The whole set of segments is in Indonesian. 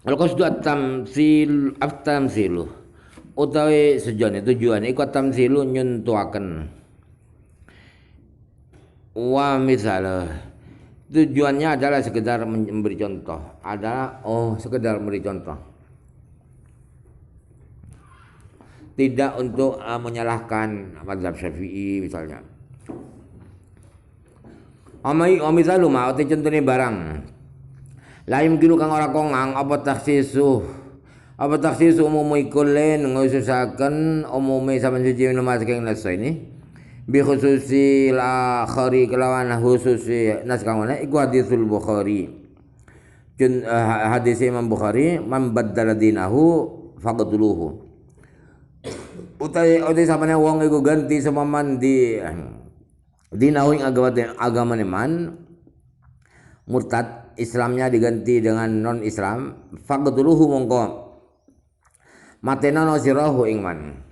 Al-qasdu at-tamsilu utawi sejane tujuan iku at-tamsilu nyuntuaken wa misalah tujuannya adalah sekedar memberi contoh adalah sekedar memberi contoh tidak untuk menyalahkan mazhab Syafi'i misalnya. Amai misalu ma uti contohnya barang lain kinu kang ora kongang apa taksisu umumai kulen ngususaken umumai saben siji mas kang nas ini bi khususi la khari kelawan khususi nas kang mana iku hadisul Bukhari hadis Imam Bukhari man baddala dinahu faqtuluhu utai samane wong iku ganti semaman di dinahu ing agamane man murtad Islamnya diganti dengan non Islam faqtuluhu mongko matena no sirahu ing man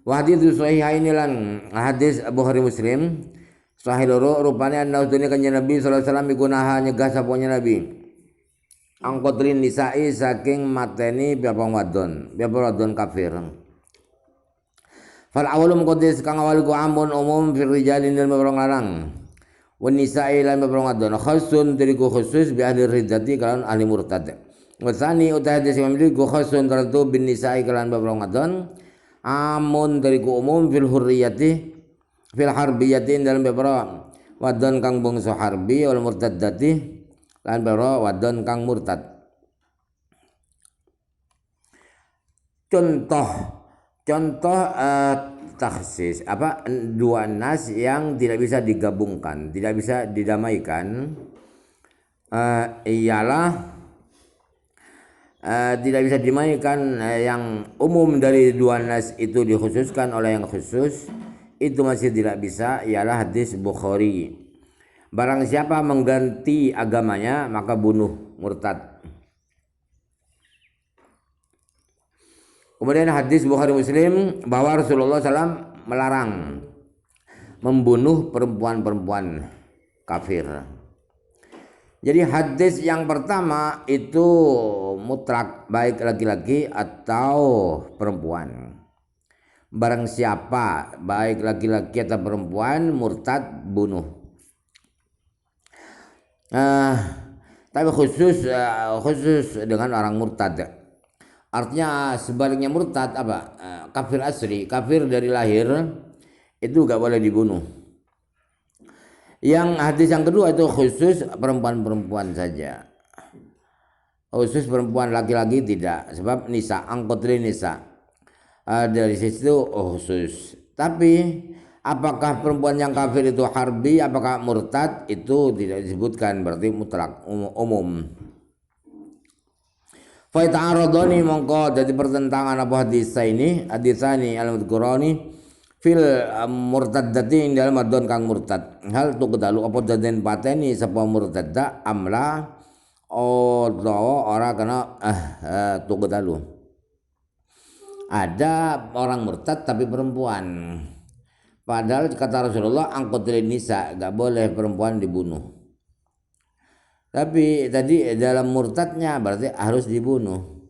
wa hadits sahihaini lan hadis Bukhari Muslim sahih loro rupane ana usdune kanjeng Nabi sallallahu alaihi wasallam iku naha nyegah sapone Nabi angkotlin nisa'i saking mateni biapang wadon kafir. Fal awalum qadis kang awal ku amun umum fil rijalin dan beberapa larang. Wan nisa'i lan beberapa wadon khusun dari ku khusus bi ahli riddati kalan ahli murtad. Wasani uta hadis Imam ku khusun tertu bin nisa'i kalan beberapa wadon amun dari ku umum fil hurriyati fil harbiyati dalam beberapa wadon kang bangsa harbi wal murtaddati lan beberapa wadon kang murtad. Contoh taksis dua nas yang tidak bisa digabungkan, tidak bisa didamaikan ialah tidak bisa dimaikan yang umum dari dua nas itu dikhususkan oleh yang khusus itu masih tidak bisa ialah hadis Bukhari. Barang siapa mengganti agamanya maka bunuh murtad. Kemudian hadis Bukhari Muslim bahwa Rasulullah SAW melarang membunuh perempuan-perempuan kafir. Jadi hadis yang pertama itu mutlak baik laki-laki atau perempuan. Barang siapa baik laki-laki atau perempuan murtad bunuh. Tapi khusus dengan orang murtad. Artinya sebaliknya murtad kafir asli, kafir dari lahir itu gak boleh dibunuh. Yang hadis yang kedua itu khusus perempuan-perempuan saja. Khusus perempuan, laki-laki tidak, sebab nisa angkotri nisa dari situ khusus. Tapi apakah perempuan yang kafir itu harbi, apakah murtad itu tidak disebutkan, berarti mutlak umum. Fa ta'aradani mongko dadi pertentangan apa hadisani al-mudhkurani fil murtaddati ing dalem adon kang murtad. Hal tuqdalu apa daden pateni sapa murtadda amla ora kena tuqdalu. Ada orang murtad tapi perempuan. Padahal kata Rasulullah angkotil nisa, gak boleh perempuan dibunuh. Tapi tadi dalam murtadnya berarti harus dibunuh.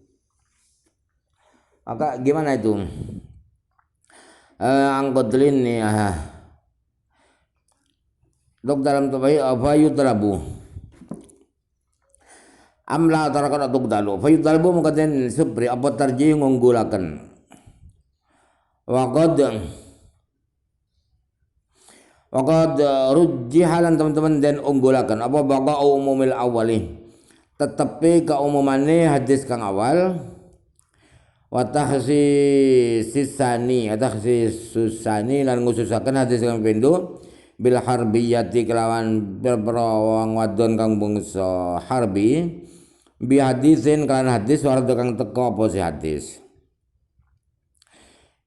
Maka gimana itu? Angkotlin nih dok dalam tabai apa yudrabu amla tarakan atuk dalu fa yudrabu mengkaten subri apa tarji ngunggulaken Waqad rujjihalan teman-teman dan unggulakan apa baqa umumil awali tetapi keumumane hadis kang awal wa takhsisani susani lan ngususaken hadis kang pindho bil harbiyati kelawan berperawang wadon kang bangsa harbi bi hadisin kan hadis warada kang teko apa si hadis.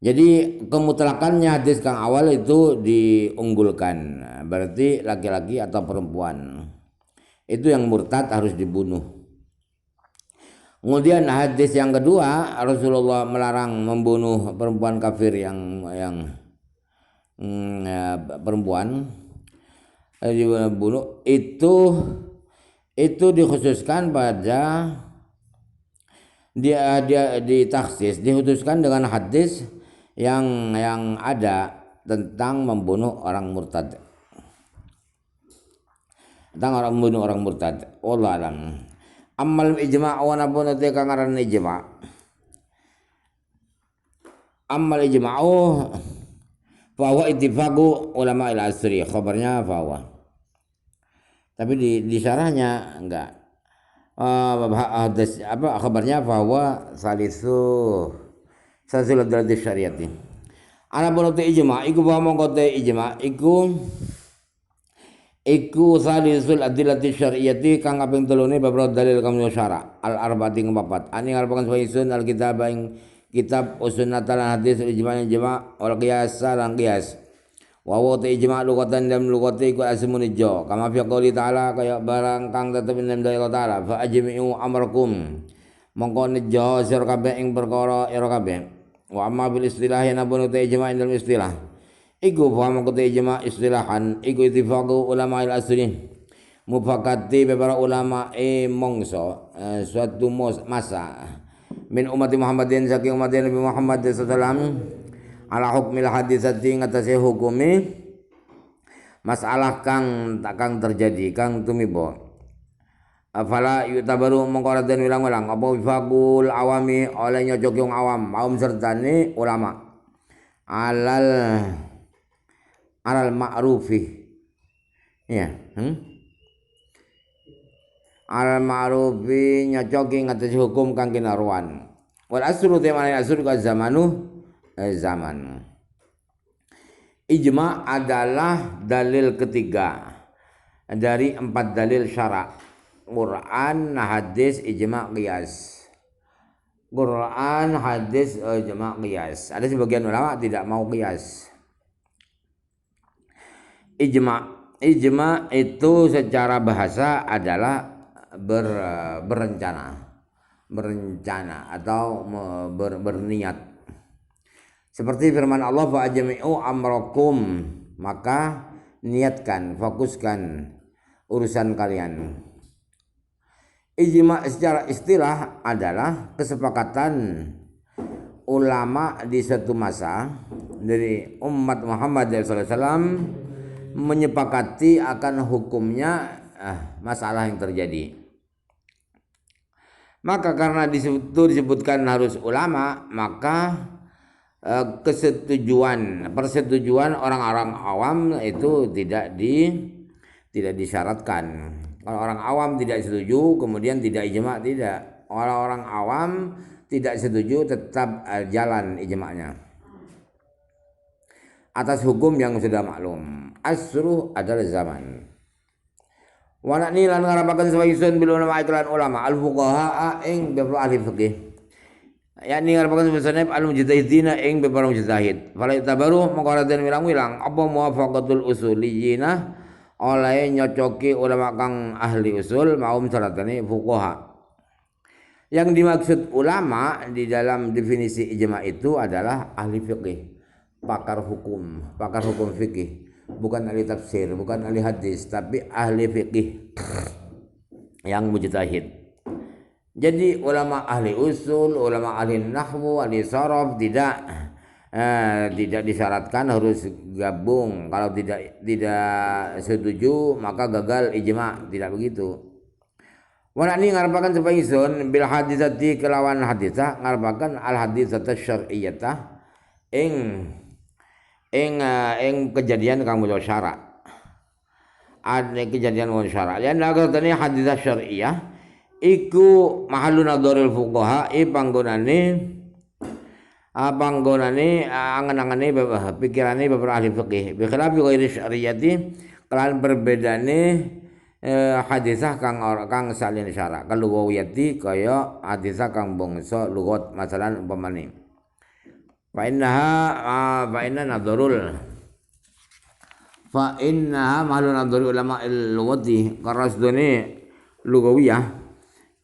Jadi kemutlakannya hadis kang awal itu diunggulkan, berarti laki-laki atau perempuan itu yang murtad harus dibunuh. Kemudian hadis yang kedua Rasulullah melarang membunuh perempuan kafir yang perempuan dibunuh itu itu dikhususkan pada dia ditaksis, dikhususkan dengan hadis yang ada tentang membunuh orang murtad. Tentang orang membunuh orang murtad. Wallahu alam. Amal ijma' wa nabun te kang aran ijma'. Amal ijma'u bahwa ittifaqu ulama al-asri, khabarnya bahwa. Tapi di syarahnya enggak. Kabarnya bahwa salisu adalah syariati. Ana bono te ijma iku bahwa mongko te ijma iku salisul adillati syariati kang kaping 3 beberapa dalil kang syara al arba'ati papat. Ani ngarepaken sawisun al kitab ing kitab usunnah lan hadis ijma wal qiyas lan qiyas. Wa wa ta ijma' lugatan dalam lugate iku asmun ijo kama fi qouli ta'ala kaya barang kang tetep ing dalil ta'ala fa ajmi'u amrakum mongko nejo sira kabeh ing perkara ira kabeh wa amma bil istilah yen abun ta ijma' dalam istilah iku fa mongko ta ijma' istilahan iku ittifaqu ulama al asri mufakati para ulama mongso suatu masa min umat Muhammadin saking umat Nabi Muhammad sallallahu alaihi wasallam ala hukmil hadisati ngatasi hukumi masalah kang terjadi kang tumibo afala yutabaru mongko raden wilang-wilang apa wifaqul awami oleh nyocok yung awam sertane ulama alal ma'rufi ya alal ma'rufi nyocoki ngatasi hukum kang kinaruan wal asru temane asru ka zaman ijma adalah dalil ketiga dari 4 dalil syara' Quran, hadis, ijma, qiyas. Quran, hadis, ijma, qiyas. Ada sebagian ulama tidak mau qiyas. Ijma itu secara bahasa adalah berencana atau berniat. Seperti firman Allah fa ajmi'u amrakum, maka niatkan, fokuskan urusan kalian. Ijma secara istilah adalah kesepakatan ulama di suatu masa dari umat Muhammad SAW menyepakati akan hukumnya masalah yang terjadi. Maka karena disebutkan harus ulama, maka persetujuan orang-orang awam itu tidak disyaratkan. Kalau orang awam tidak setuju kemudian tidak ijma, tidak. Orang-orang awam tidak setuju tetap jalan ijma'nya atas hukum yang sudah maklum. Asruh adalah zaman. Wa nani lan ngarapaken sawisun bil ulama iklan ulama al fuqaha ing bebro ahli fikih. Yani ngarapaken sawisun al mujtahidina ing bebro mujtahid. Fala tabaru mongko raden wilang-wilang apa muwafaqatul usuliyina oleh nyocoki ulama kang ahli usul maum salatane fuqaha. Yang dimaksud ulama di dalam definisi ijma itu adalah ahli fikih, pakar hukum fikih, bukan ahli tafsir, bukan ahli hadis, tapi ahli fikih yang mujtahid. Jadi ulama ahli usul, ulama ahli nahwu, ahli sharaf tidak disyaratkan harus gabung. Kalau tidak setuju maka gagal ijma, tidak begitu. Walani ngarepaken supaisun bil hadisati kelawan hadisah ngarepaken al hadisata syar'iyyah ing kejadian kang mulo syara'. Ada kejadian mulo syara'. Lan lagatane hadisah syar'iyyah iku mahallun nadharil fuqaha panggonane angen-angene pikirane beberapa ahli fikih bi khilafi ghairi syar'iyyati kelan berbedane hadisah kang salin syara' kalugawiyati kaya hadisah kang bangsa lugat masalan umpamane fa inna mahlun nadharul ulama al-lughati karasdone lugawiyah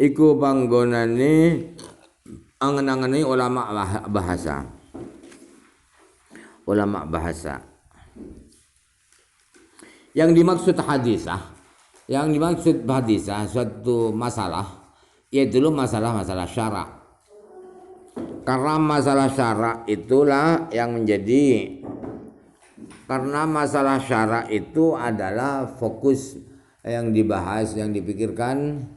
iku panggonane angen-angene ulama bahasa. Yang dimaksud hadisah Yang dimaksud hadisah suatu masalah, yaitu masalah-masalah syarak. Karena masalah syarak itulah yang menjadi, karena masalah syarak itu adalah fokus yang dibahas, yang dipikirkan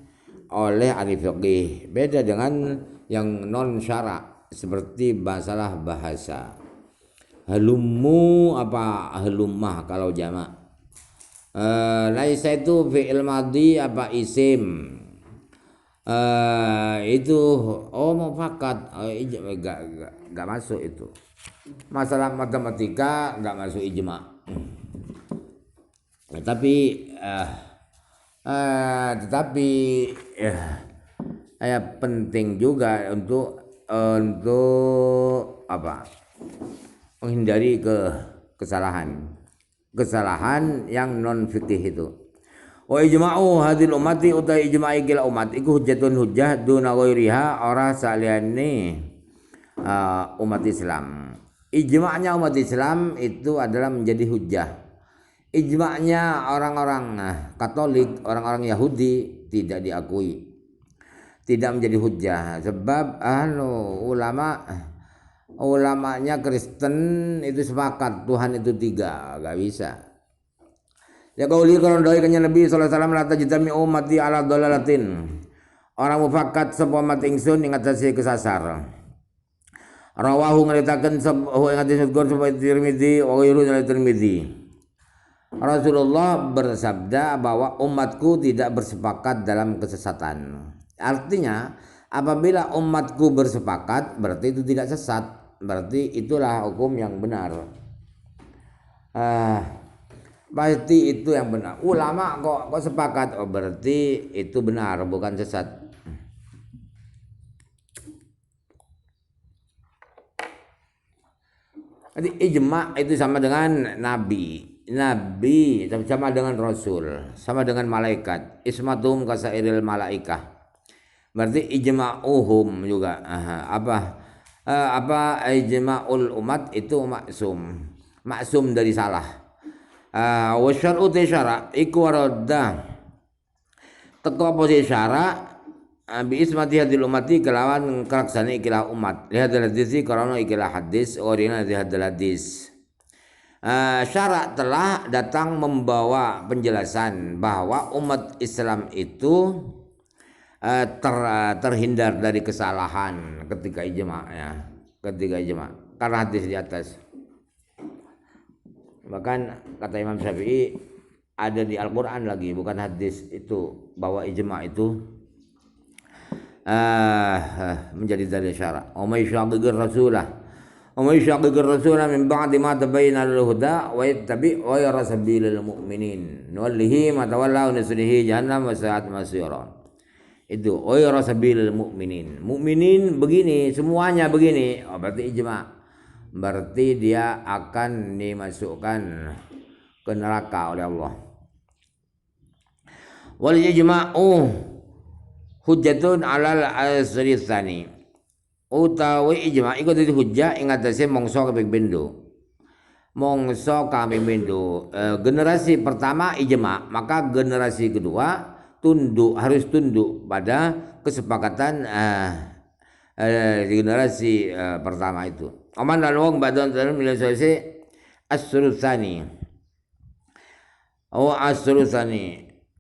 oleh ahli fiqih. Beda dengan yang non syarak seperti masalah bahasa. Halummu apa halummah kalau jamak. Laisa itu fi'il madhi apa isim. Itu mufakat, enggak masuk itu. Masalah matematika enggak masuk ijma. Tetapi penting juga untuk apa? Menghindari kesalahan yang non fikih itu. Wa ijma'u hadil ummati utai ijma'i kila umat iku hujjatun hujjah duna ghairiha ora saliyane umat Islam. Ijma'nya umat Islam itu adalah menjadi hujjah. Ijma'nya orang-orang Katolik, orang-orang Yahudi tidak diakui. Tidak menjadi hujjah sebab ulamanya Kristen itu sepakat Tuhan itu 3, enggak bisa. Ya qauli kalau doikanya Nabi sallallahu alaihi wasallam la tajtami ummati ala dhalalatin. Orang mufakat sapa umat ingsun ing atase kesasar. Rawahu ngaritakeun sapa ing hadis sapa Tirmidzi wa ghairu Tirmidzi. Rasulullah bersabda bahwa umatku tidak bersepakat dalam kesesatan. Artinya apabila umatku bersepakat berarti itu tidak sesat, berarti itulah hukum yang benar. Pasti itu yang benar. Ulama kok sepakat, berarti itu benar, bukan sesat. Jadi ijma itu sama dengan nabi sama dengan rasul, sama dengan malaikat. Ismatum kasairil malaikah. Berarti ijma'uhum juga. Apa ijma'ul umat itu maksum dari salah. Wa syar'u syara iku warada teko posisi syara bi ismati hadil umati kelawan kelaksane ikilah umat lihat hadis karena ikilah hadis orina hadil hadis. Syara telah datang membawa penjelasan bahwa umat Islam itu terhindar dari kesalahan ketika ijma karena hadis di atas. Bahkan kata Imam Syafi'i ada di Al-Quran lagi, bukan hadis itu, bahwa ijma itu menjadi dalil syara'. Wa may yushaqiqir rasulah min ba'di ma tabayyana lahu al-huda wa yattabi' ghayra sabilil mu'minin nuwallihi ma tawalla wa nuslihi jahannam wa sa'at masira. Itu ghayra sabilil mu'minin. Mukminin begini, semuanya begini. Berarti ijma'. Berarti dia akan dimasukkan ke neraka oleh Allah. Wal ijma'u hujjatun 'alal asri tsani. Utawi ijma' iku dadi hujjah ing atase mangsa kaping pindho. Generasi pertama ijma', maka generasi kedua harus tunduk pada kesepakatan generasi pertama itu. Aman dan wong badon dalam nilai selesai as-sulusani.